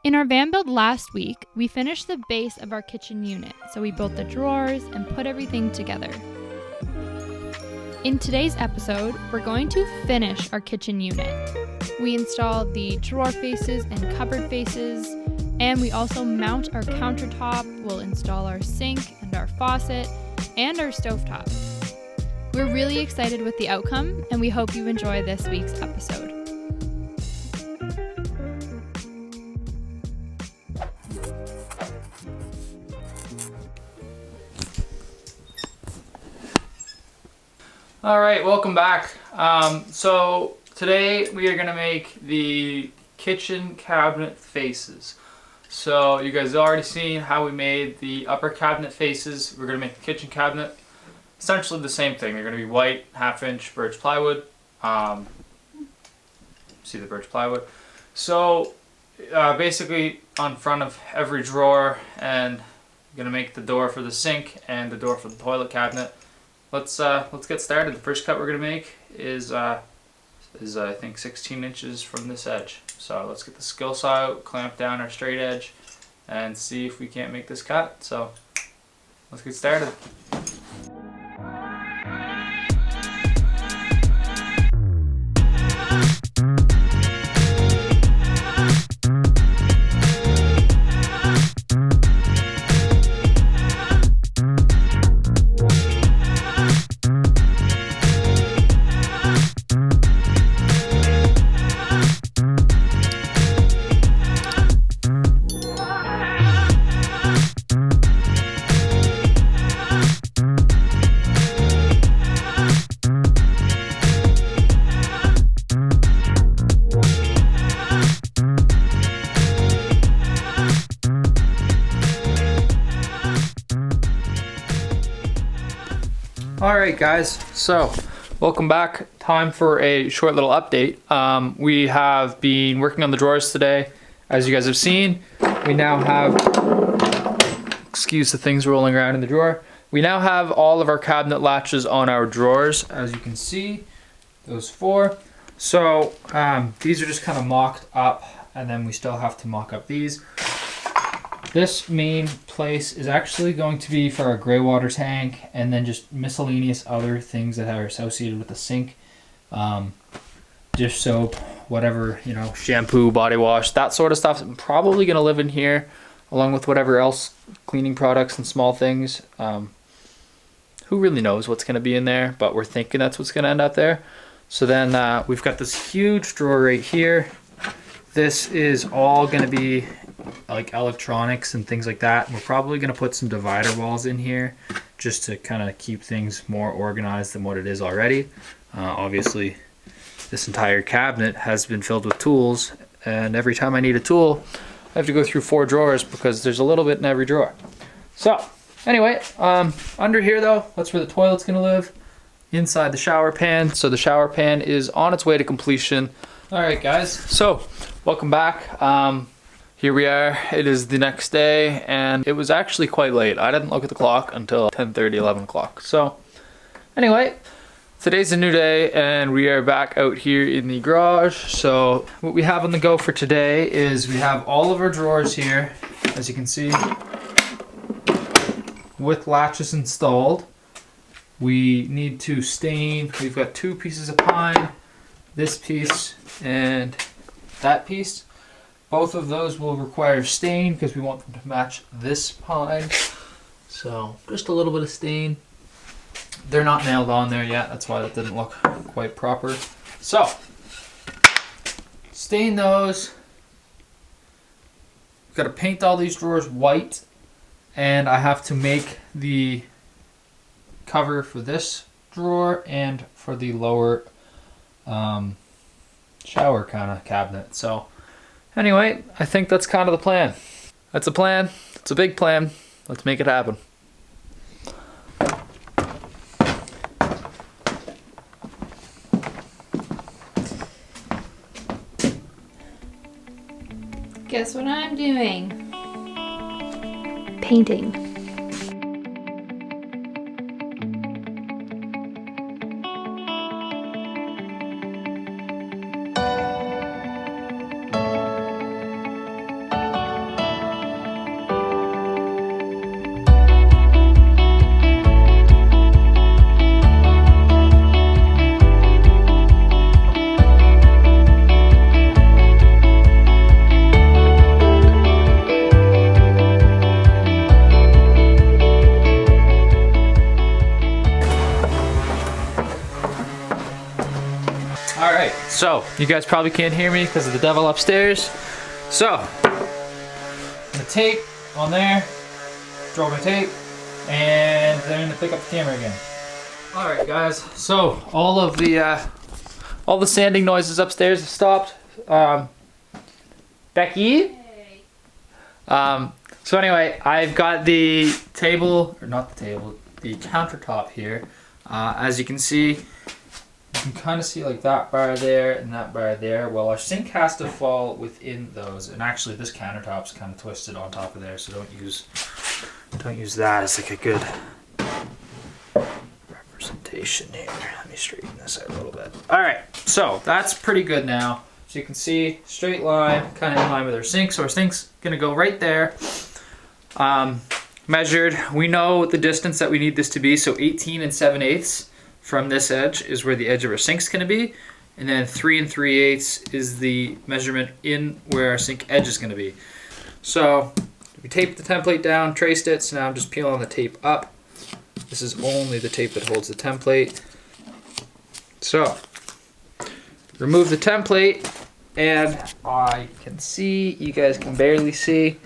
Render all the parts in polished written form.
In our van build last week, we finished the base of our kitchen unit, so we built the drawers and put everything together. In today's episode, we're going to finish our kitchen unit. We installed the drawer faces and cupboard faces, and we also mount our countertop, we'll install our sink and our faucet, and our stovetop. We're really excited with the outcome, and we hope you enjoy this week's episode. All right, welcome back. So today we are gonna make the kitchen cabinet faces. So you guys have already seen how we made the upper cabinet faces. We're gonna make the kitchen cabinet essentially the same thing. They're gonna be white, 1/2-inch birch plywood. See the birch plywood. So basically on front of every drawer, and I'm gonna make the door for the sink and the door for the toilet cabinet. Let's get started. The first cut we're gonna make is I think 16 inches from this edge. So let's get the skill saw out, clamp down our straight edge, and see if we can't make this cut. So let's get started. Alright guys, so welcome back. Time for a short little update. We have been working on the drawers today. As you guys have seen, we now have, excuse the things rolling around in the drawer. We now have all of our cabinet latches on our drawers, as you can see, those 4. So these are just kind of mocked up, and then we still have to mock up these. This main place is actually going to be for our gray water tank, and then just miscellaneous other things that are associated with the sink. Dish soap, whatever, you know, shampoo, body wash, that sort of stuff. I'm probably going to live in here along with whatever else, cleaning products and small things. Who really knows what's going to be in there, but we're thinking that's what's going to end up there. So then we've got this huge drawer right here. This is all going to be like electronics and things like that. We're probably going to put some divider walls in here just to kind of keep things more organized than what it is already. Obviously this entire cabinet has been filled with tools, and every time I need a tool I have to go through 4 drawers because there's a little bit in every drawer. So anyway, under here though, that's where the toilet's going to live, inside the shower pan. So the shower pan is on its way to completion. Alright guys, so welcome back. Here we are. It is the next day, and it was actually quite late. I didn't look at the clock until 10:30, 11 o'clock. So anyway, today's a new day, and we are back out here in the garage. So what we have on the go for today is we have all of our drawers here, as you can see, with latches installed. We need to stain. We've got 2 pieces of pine, this piece and that piece. Both of those will require stain because we want them to match this pine. So just a little bit of stain. They're not nailed on there yet, that's why that didn't look quite proper. So stain those. Got to paint all these drawers white, and I have to make the cover for this drawer and for the lower shower kind of cabinet. So anyway, I think that's kind of the plan. That's a plan. It's a big plan. Let's make it happen. Guess what I'm doing? Painting. so you guys probably can't hear me because of the devil upstairs. So, the tape on there, throw my tape, and then I'm gonna pick up the camera again. All right, guys. So all the sanding noises upstairs have stopped. Becky. So anyway, I've got the table, or not the table, the countertop here. As you can see, you can kind of see like that bar there and that bar there. Well, our sink has to fall within those, and actually this countertop's kind of twisted on top of there, so don't use that as like a good representation here. Let me straighten this out a little bit. All right, so that's pretty good now. So you can see straight line, kind of in line with our sink. So our sink's gonna go right there. Measured, we know the distance that we need this to be. So 18 7/8 from this edge is where the edge of our sink's gonna be. And then 3 3/8 is the measurement in where our sink edge is gonna be. So we taped the template down, traced it. So now I'm just peeling the tape up. This is only the tape that holds the template. So remove the template, and I can see, you guys can barely see,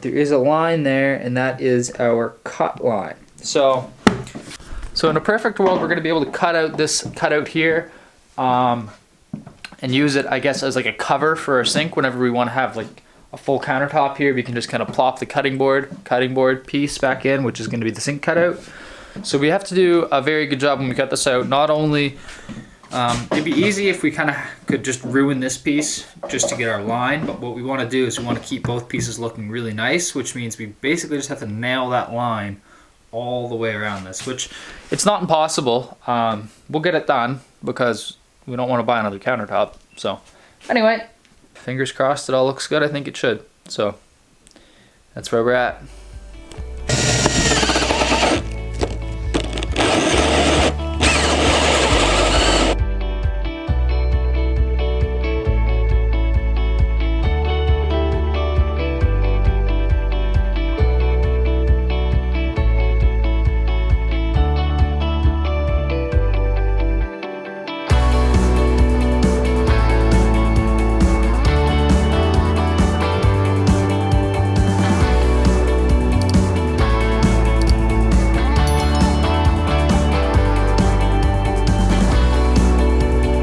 there is a line there, and that is our cut line. So in a perfect world, we're going to be able to cut out this cutout here, and use it, I guess, as like a cover for our sink. Whenever we want to have like a full countertop here, we can just kind of plop the cutting board piece back in, which is going to be the sink cutout. So we have to do a very good job when we cut this out. Not only it'd be easy if we kind of could just ruin this piece just to get our line, but what we want to do is we want to keep both pieces looking really nice, which means we basically just have to nail that line all the way around this, which it's not impossible. We'll get it done because we don't want to buy another countertop. So anyway, fingers crossed it all looks good. I think it should. So that's where we're at.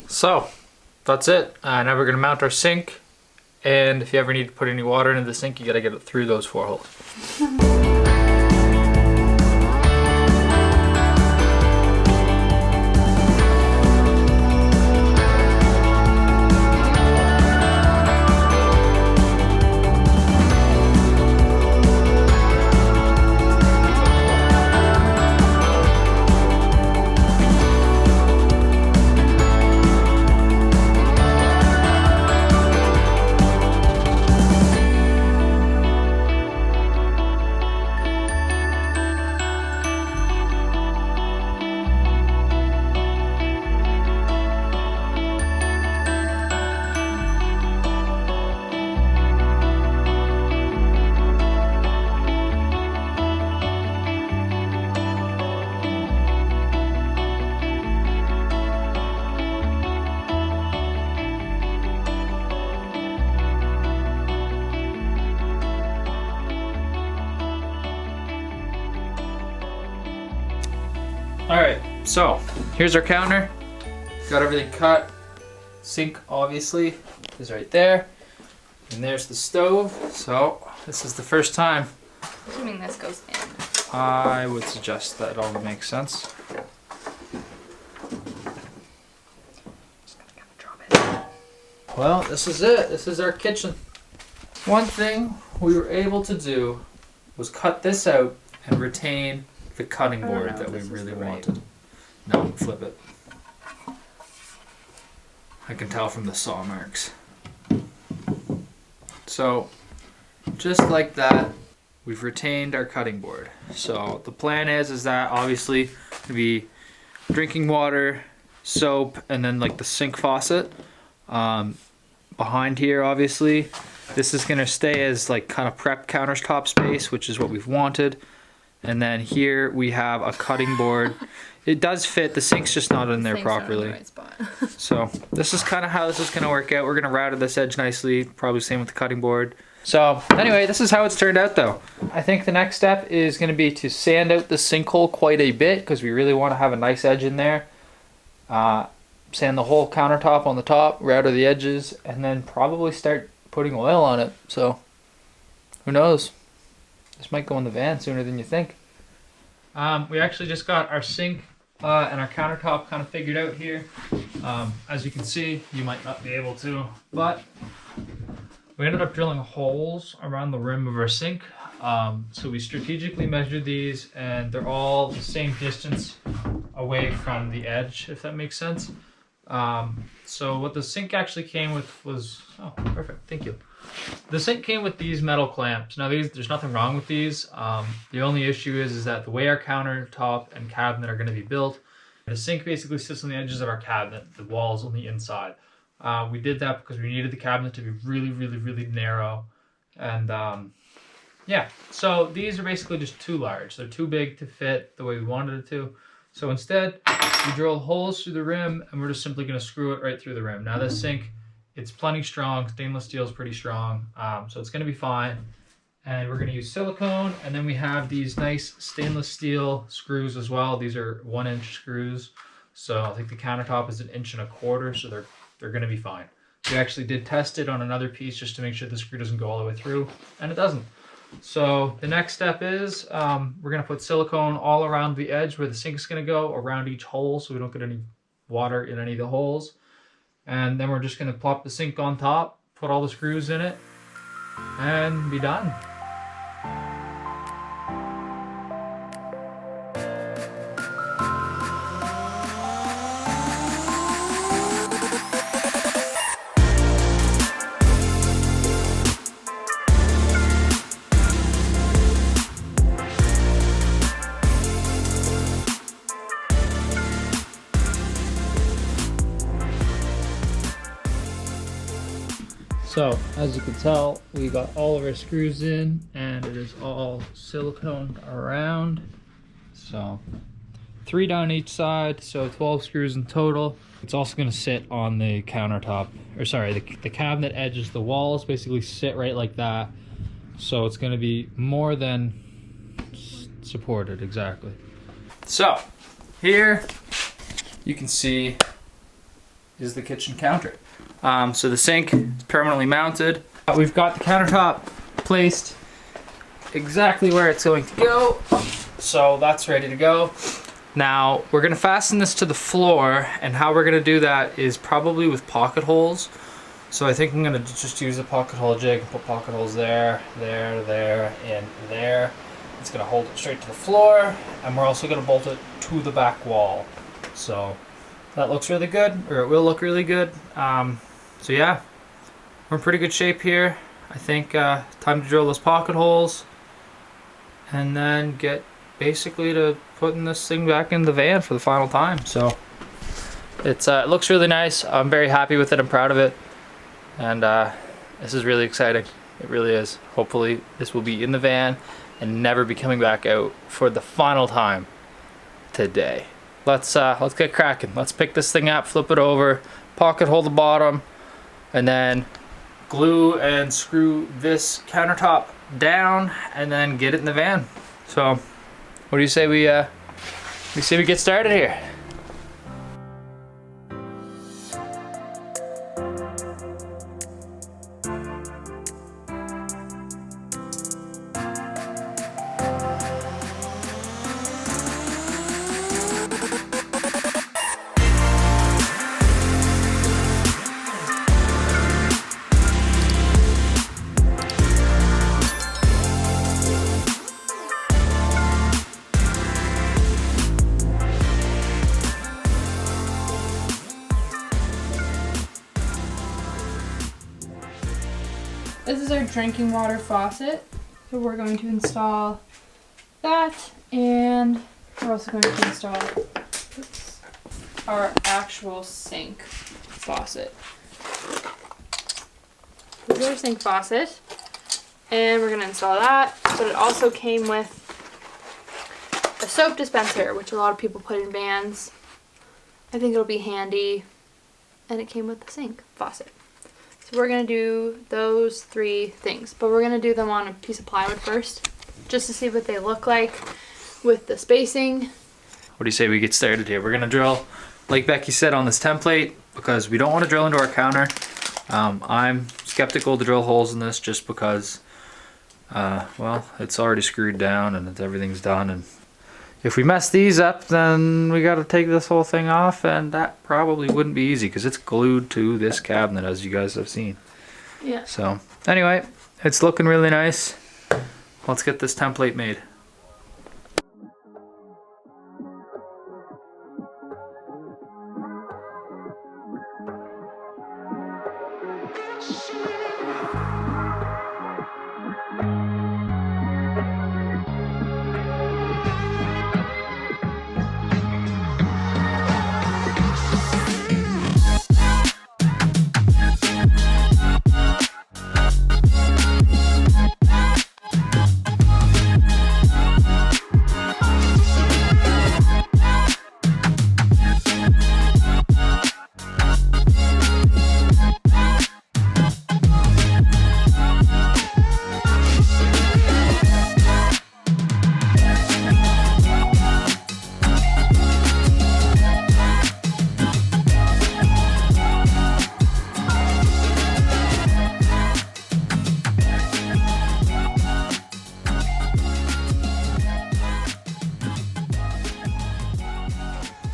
So that's it. Now we're gonna mount our sink, and if you ever need to put any water into the sink, you gotta get it through those 4 holes. Alright, so here's our counter. Got everything cut. Sink obviously is right there. And there's the stove. So this is the first time. Assuming this goes in. I would suggest that all makes sense. Just gonna kind of drop it. Well, this is it. This is our kitchen. One thing we were able to do was cut this out and retain the cutting board that we really wanted. No, flip it. I can tell from the saw marks. So, just like that, we've retained our cutting board. So the plan is that obviously gonna be drinking water, soap, and then like the sink faucet behind here. Obviously, this is gonna stay as like kind of prep countertop space, which is what we've wanted. And then here we have a cutting board. It does fit, the sink's just not in there properly. Not in the right spot. So this is kind of how this is going to work out. We're going to router this edge nicely, probably same with the cutting board. So anyway, this is how it's turned out though. I think the next step is going to be to sand out the sinkhole quite a bit because we really want to have a nice edge in there. Sand the whole countertop on the top, router the edges, and then probably start putting oil on it. So who knows? This might go in the van sooner than you think. We actually just got our sink and our countertop kind of figured out here. As you can see, you might not be able to, but we ended up drilling holes around the rim of our sink. So we strategically measured these and they're all the same distance away from the edge, if that makes sense. So what the sink actually came with was, oh, perfect, thank you. The sink came with these metal clamps. Now there's nothing wrong with these. The only issue is that the way our countertop and cabinet are going to be built, the sink basically sits on the edges of our cabinet, the walls on the inside. We did that because we needed the cabinet to be really narrow. And yeah, so these are basically just too large. They're too big to fit the way we wanted it to. So instead, we drilled holes through the rim and we're just simply going to screw it right through the rim. Now this sink, it's plenty strong. Stainless steel is pretty strong, so it's going to be fine. And we're going to use silicone, and then we have these nice stainless steel screws as well. These are 1-inch screws, so I think the countertop is 1.25 inches, so they're going to be fine. We actually did test it on another piece just to make sure the screw doesn't go all the way through, and it doesn't. So the next step is we're going to put silicone all around the edge where the sink is going to go, around each hole, so we don't get any water in any of the holes. And then we're just going to plop the sink on top, put all the screws in it, and be done. So, as you can tell, we got all of our screws in and it is all silicone around. So, 3 down each side, so 12 screws in total. It's also going to sit on the countertop, or sorry, the cabinet edges, the walls basically sit right like that. So it's going to be more than supported, exactly. So, here you can see is the kitchen counter. So the sink is permanently mounted. We've got the countertop placed exactly where it's going to go. So that's ready to go. Now we're gonna fasten this to the floor, and how we're gonna do that is probably with pocket holes. So I think I'm gonna just use a pocket hole jig and put pocket holes there, there, and there. It's gonna hold it straight to the floor, and we're also gonna bolt it to the back wall. So that looks really good, or it will look really good. So yeah, we're in pretty good shape here. I think time to drill those pocket holes and then get basically to putting this thing back in the van for the final time. So it looks really nice. I'm very happy with it. I'm proud of it. And this is really exciting. It really is. Hopefully this will be in the van and never be coming back out for the final time today. Let's get cracking. Let's pick this thing up, flip it over, pocket hole the bottom, and then glue and screw this countertop down, and then get it in the van. So, what do you say we get started here? This is our drinking water faucet. So we're going to install that, and we're also going to install our actual sink faucet. This is our sink faucet, and we're going to install that. But it also came with soap dispenser, which a lot of people put in vans. I think it'll be handy. And it came with the sink faucet. So we're going to do those 3 things. But we're going to do them on a piece of plywood first, just to see what they look like with the spacing. What do you say we get started here? We're going to drill, like Becky said, on this template because we don't want to drill into our counter. I'm skeptical to drill holes in this just because, well, it's already screwed down and everything's done. And if we mess these up, then we got to take this whole thing off, and that probably wouldn't be easy because it's glued to this cabinet, as you guys have seen. Yeah. So anyway, it's looking really nice. Let's get this template made.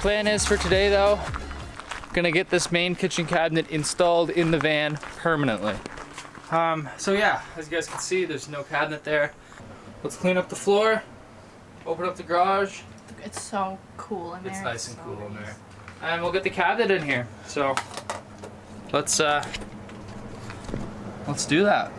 Plan is for today though, gonna get this main kitchen cabinet installed in the van permanently. So yeah, as you guys can see, there's no cabinet there. Let's clean up the floor, open up the garage. It's so cool in there. It's nice and cool in there. And we'll get the cabinet in here. So let's do that.